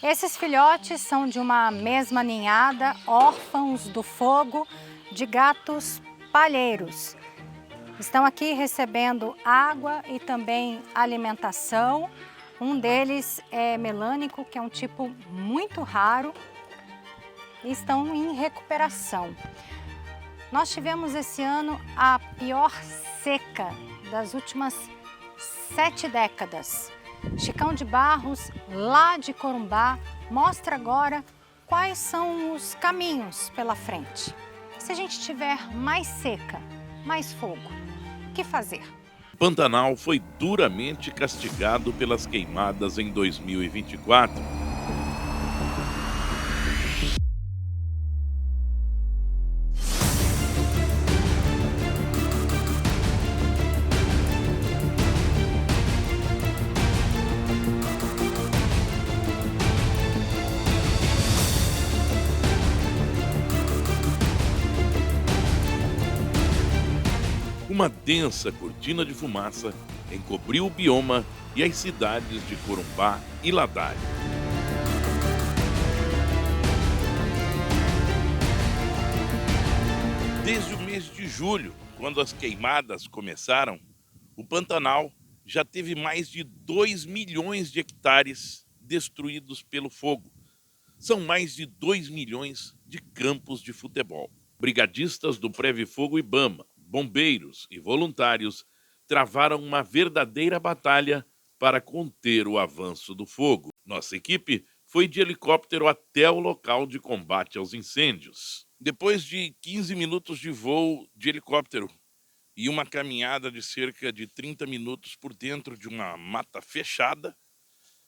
Esses filhotes são de uma mesma ninhada, órfãos do fogo, de gatos palheiros. Estão aqui recebendo água e também alimentação. Um deles é melânico, que é um tipo muito raro, e estão em recuperação. Nós tivemos esse ano a pior seca das últimas 7 décadas. Chicão de Barros, lá de Corumbá, mostra agora quais são os caminhos pela frente. Se a gente tiver mais seca, mais fogo, o que fazer? Pantanal foi duramente castigado pelas queimadas em 2024. Uma densa cortina de fumaça encobriu o bioma e as cidades de Corumbá e Ladari. Desde o mês de julho, quando as queimadas começaram, o Pantanal já teve mais de 2 milhões de hectares destruídos pelo fogo. São mais de 2 milhões de campos de futebol. Brigadistas do Preve Fogo Ibama, bombeiros e voluntários travaram uma verdadeira batalha para conter o avanço do fogo. Nossa equipe foi de helicóptero até o local de combate aos incêndios. Depois de 15 minutos de voo de helicóptero e uma caminhada de cerca de 30 minutos por dentro de uma mata fechada,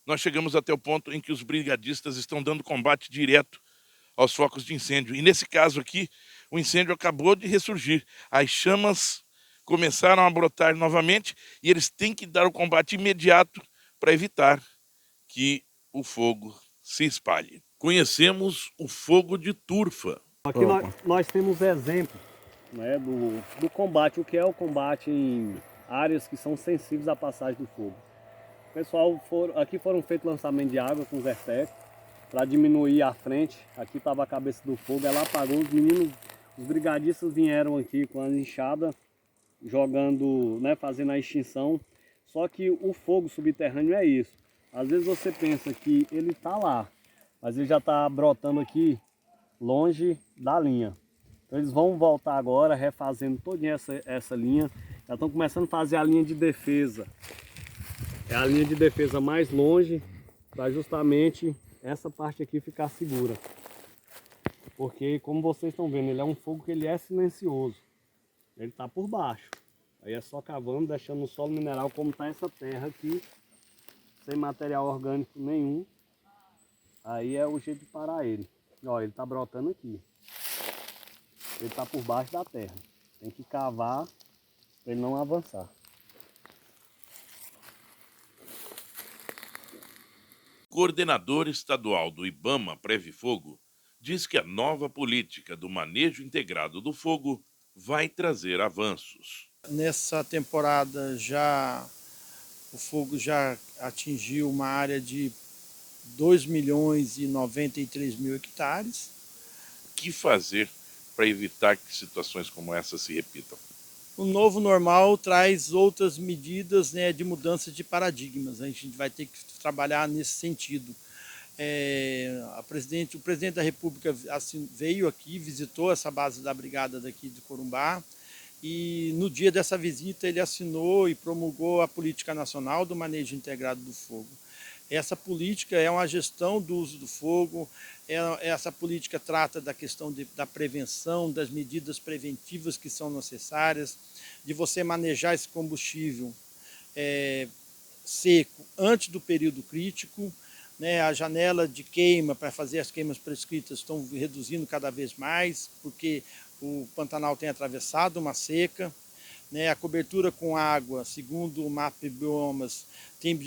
nós chegamos até o ponto em que os brigadistas estão dando combate direto aos focos de incêndio. E nesse caso aqui, o incêndio acabou de ressurgir. As chamas começaram a brotar novamente e eles têm que dar o combate imediato para evitar que o fogo se espalhe. Conhecemos o fogo de turfa. Aqui nós temos exemplo, né, do combate, o que é o combate em áreas que são sensíveis à passagem do fogo. Pessoal, aqui foram feitos lançamento de água com Zertec para diminuir a frente. Aqui estava a cabeça do fogo, ela apagou. Os meninos, os brigadistas vieram aqui com a enxada, jogando, né, fazendo a extinção. Só que o fogo subterrâneo é isso. Às vezes você pensa que ele está lá, mas ele já está brotando aqui longe da linha. Então eles vão voltar agora, refazendo toda essa linha. Já estão começando a fazer a linha de defesa. É a linha de defesa mais longe, para justamente essa parte aqui ficar segura. Porque, como vocês estão vendo, ele é um fogo que ele é silencioso. Ele está por baixo. Aí é só cavando, deixando o solo mineral como está essa terra aqui, sem material orgânico nenhum. Aí é o jeito de parar ele. Ó, ele está brotando aqui. Ele está por baixo da terra. Tem que cavar para ele não avançar. O coordenador estadual do Ibama Preve Fogo diz que a nova política do manejo integrado do fogo vai trazer avanços. Nessa temporada o fogo já atingiu uma área de 2 milhões e 93 mil hectares. O que fazer para evitar que situações como essa se repitam? O novo normal traz outras medidas, né, de mudança de paradigmas. A gente vai ter que trabalhar nesse sentido. O presidente da República veio aqui, visitou essa base da brigada daqui de Corumbá, e no dia dessa visita ele assinou e promulgou a Política Nacional do Manejo Integrado do Fogo. Essa política é uma gestão do uso do fogo, essa política trata da questão da prevenção, das medidas preventivas que são necessárias, de você manejar esse combustível seco antes do período crítico, né? A janela de queima para fazer as queimas prescritas estão reduzindo cada vez mais, porque o Pantanal tem atravessado uma seca. A cobertura com água, segundo o MAP Biomas, tem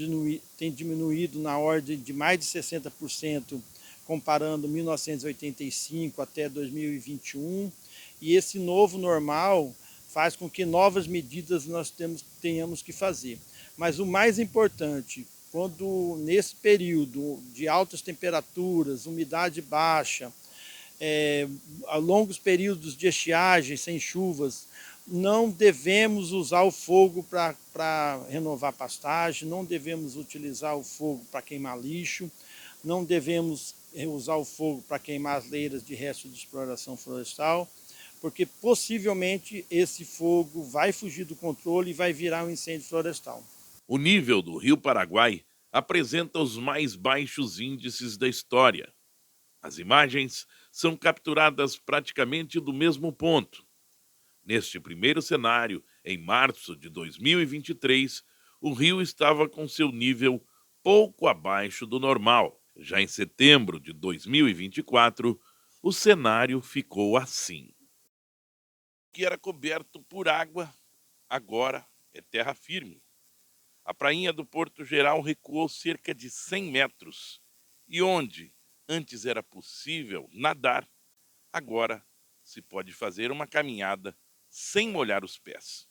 diminuído na ordem de mais de 60%, comparando 1985 até 2021. E esse novo normal faz com que novas medidas nós tenhamos que fazer. Mas o mais importante, quando nesse período de altas temperaturas, umidade baixa, a longos períodos de estiagem, sem chuvas, não devemos usar o fogo para renovar pastagem, não devemos utilizar o fogo para queimar lixo, não devemos usar o fogo para queimar as leiras de resto de exploração florestal, porque possivelmente esse fogo vai fugir do controle e vai virar um incêndio florestal. O nível do Rio Paraguai apresenta os mais baixos índices da história. As imagens são capturadas praticamente do mesmo ponto. Neste primeiro cenário, em março de 2023, o rio estava com seu nível pouco abaixo do normal. Já em setembro de 2024, o cenário ficou assim. O que era coberto por água, agora é terra firme. A prainha do Porto Geral recuou cerca de 100 metros. E onde antes era possível nadar, agora se pode fazer uma caminhada sem molhar os pés.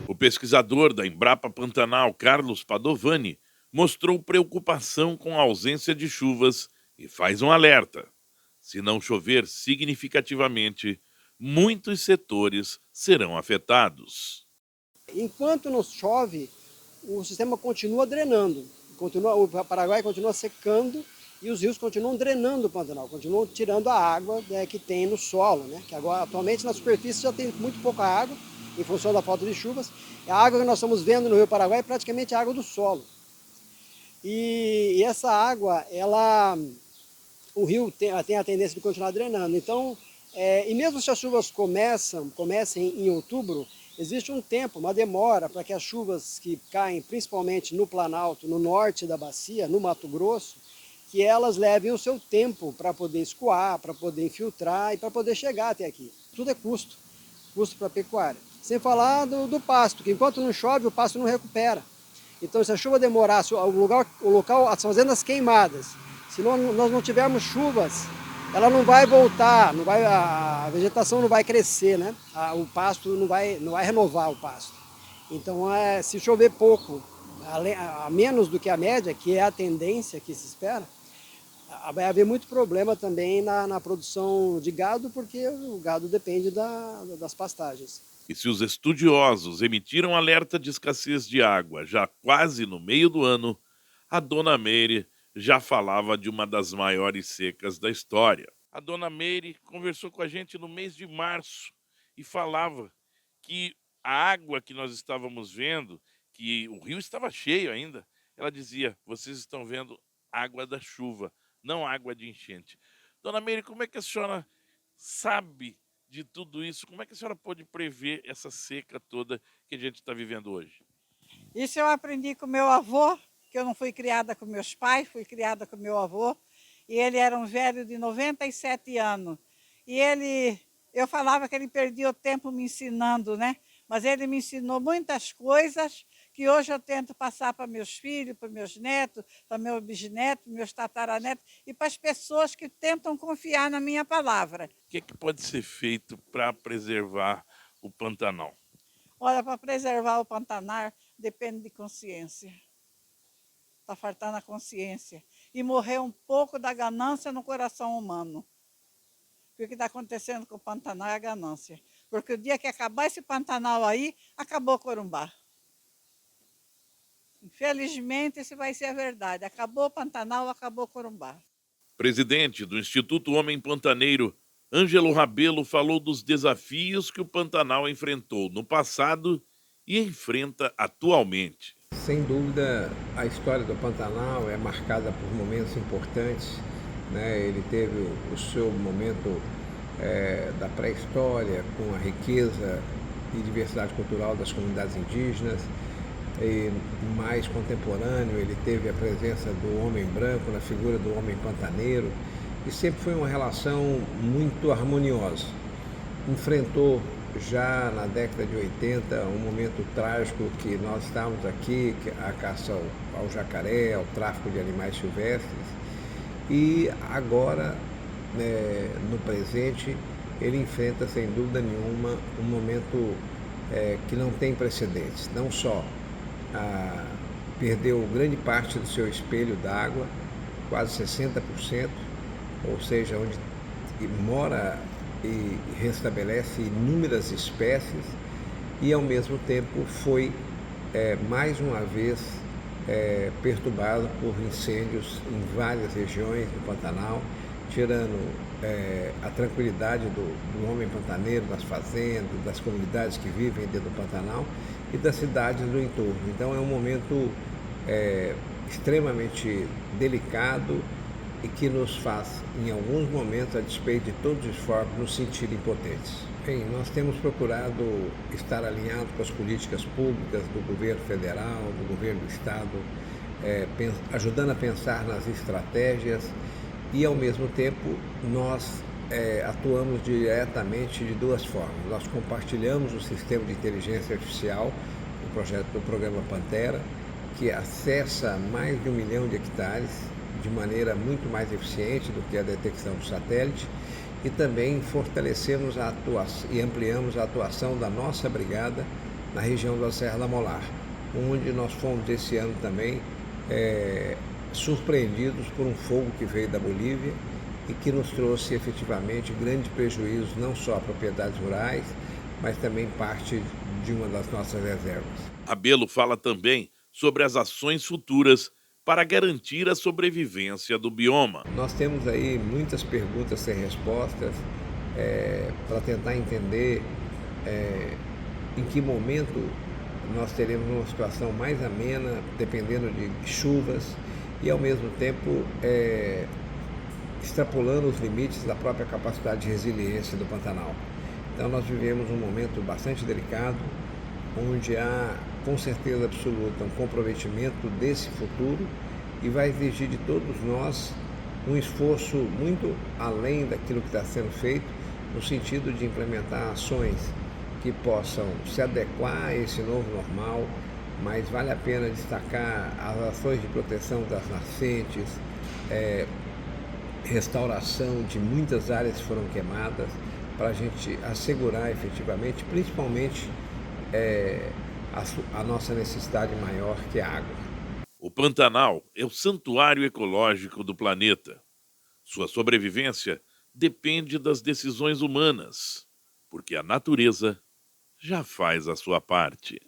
O pesquisador da Embrapa Pantanal, Carlos Padovani, mostrou preocupação com a ausência de chuvas e faz um alerta. Se não chover significativamente, muitos setores serão afetados. Enquanto não chove, o sistema continua drenando, o Paraguai continua secando e os rios continuam drenando o Pantanal, continuam tirando a água que tem no solo, que agora atualmente na superfície já tem muito pouca água, em função da falta de chuvas. A água que nós estamos vendo no Rio Paraguai é praticamente a água do solo. E essa água, o rio tem a tendência de continuar drenando. Então, e mesmo se as chuvas comecem em outubro, existe um tempo, uma demora para que as chuvas que caem principalmente no Planalto, no norte da bacia, no Mato Grosso, que elas levem o seu tempo para poder escoar, para poder infiltrar e para poder chegar até aqui. Tudo é custo para a pecuária. Sem falar do pasto, que enquanto não chove, o pasto não recupera. Então, se a chuva demorar, o local, as fazendas queimadas, se nós não tivermos chuvas, ela não vai voltar, a vegetação não vai crescer, o pasto não vai renovar o pasto. Então, se chover pouco, a menos do que a média, que é a tendência que se espera, vai haver muito problema também na produção de gado, porque o gado depende das pastagens. E se os estudiosos emitiram alerta de escassez de água já quase no meio do ano, a dona Meire já falava de uma das maiores secas da história. A dona Meire conversou com a gente no mês de março e falava que a água que nós estávamos vendo, que o rio estava cheio ainda, ela dizia, vocês estão vendo água da chuva, não água de enchente. Dona Meire, como é que a senhora sabe de tudo isso? Como é que a senhora pode prever essa seca toda que a gente está vivendo hoje? Isso eu aprendi com meu avô, que eu não fui criada com meus pais, fui criada com meu avô, e ele era um velho de 97 anos. E eu falava que ele perdia o tempo me ensinando, Mas ele me ensinou muitas coisas que hoje eu tento passar para meus filhos, para meus netos, para meus bisnetos, meus tataranetos e para as pessoas que tentam confiar na minha palavra. O que pode ser feito para preservar o Pantanal? Olha, para preservar o Pantanal depende de consciência. Está faltando a consciência. E morrer um pouco da ganância no coração humano. Porque o que está acontecendo com o Pantanal é a ganância. Porque o dia que acabar esse Pantanal aí, acabou Corumbá. Infelizmente, isso vai ser a verdade. Acabou o Pantanal, acabou Corumbá. Presidente do Instituto Homem Pantaneiro, Ângelo Rabelo, falou dos desafios que o Pantanal enfrentou no passado e enfrenta atualmente. Sem dúvida, a história do Pantanal é marcada por momentos importantes, Ele teve o seu momento da pré-história, com a riqueza e diversidade cultural das comunidades indígenas. E mais contemporâneo, ele teve a presença do homem branco na figura do homem pantaneiro, e sempre foi uma relação muito harmoniosa. Enfrentou já na década de 80, um momento trágico que nós estávamos aqui, a caça ao jacaré, ao tráfico de animais silvestres, e agora, no presente, ele enfrenta, sem dúvida nenhuma, um momento que não tem precedentes. Não só perdeu grande parte do seu espelho d'água, quase 60%, ou seja, onde mora e restabelece inúmeras espécies, e ao mesmo tempo foi mais uma vez perturbado por incêndios em várias regiões do Pantanal, tirando a tranquilidade do homem pantaneiro, das fazendas, das comunidades que vivem dentro do Pantanal e das cidades do entorno. Então é um momento extremamente delicado e que nos faz, em alguns momentos, a despeito de todos os esforços, nos sentir impotentes. Bem, nós temos procurado estar alinhados com as políticas públicas do governo federal, do governo do estado, ajudando a pensar nas estratégias e, ao mesmo tempo, nós atuamos diretamente de duas formas. Nós compartilhamos o sistema de inteligência artificial, o projeto do programa Pantera, que acessa mais de 1 milhão de hectares de maneira muito mais eficiente do que a detecção do satélite, e também fortalecemos a atuação e ampliamos a atuação da nossa brigada na região da Serra da Molar, onde nós fomos esse ano também surpreendidos por um fogo que veio da Bolívia e que nos trouxe efetivamente grande prejuízo não só a propriedades rurais, mas também parte de uma das nossas reservas. Rabelo fala também sobre as ações futuras para garantir a sobrevivência do bioma. Nós temos aí muitas perguntas sem respostas para tentar entender em que momento nós teremos uma situação mais amena, dependendo de chuvas, e ao mesmo tempo extrapolando os limites da própria capacidade de resiliência do Pantanal. Então nós vivemos um momento bastante delicado, onde há com certeza absoluta um comprometimento desse futuro e vai exigir de todos nós um esforço muito além daquilo que está sendo feito, no sentido de implementar ações que possam se adequar a esse novo normal, mas vale a pena destacar as ações de proteção das nascentes, restauração de muitas áreas que foram queimadas, para a gente assegurar efetivamente, principalmente, a nossa necessidade maior, que é a água. O Pantanal é o santuário ecológico do planeta. Sua sobrevivência depende das decisões humanas, porque a natureza já faz a sua parte.